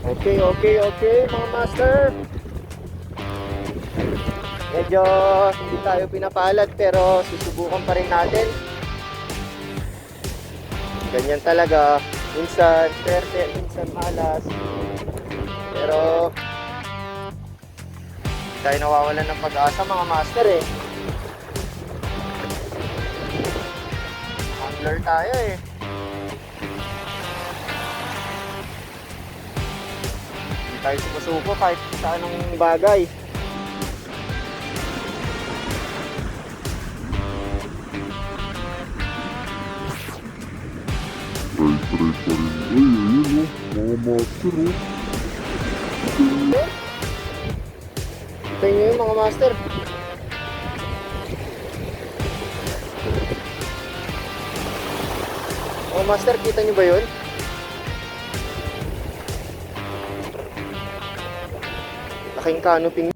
Okay, mga master. Medyo hindi tayo pinapalad pero susubukan pa rin natin. Ganyan talaga. Minsan swerte, minsan malas. Pero tayo nawawalan ng pag-asa mga master eh. Angler tayo eh. Hindi tayo sumusuko kahit sa anong bagay. Try pa rin. Ay, ayun o. Mga master o. Kita nyo yun mga master. Mga master, kita nyo ba yun? Laking canoping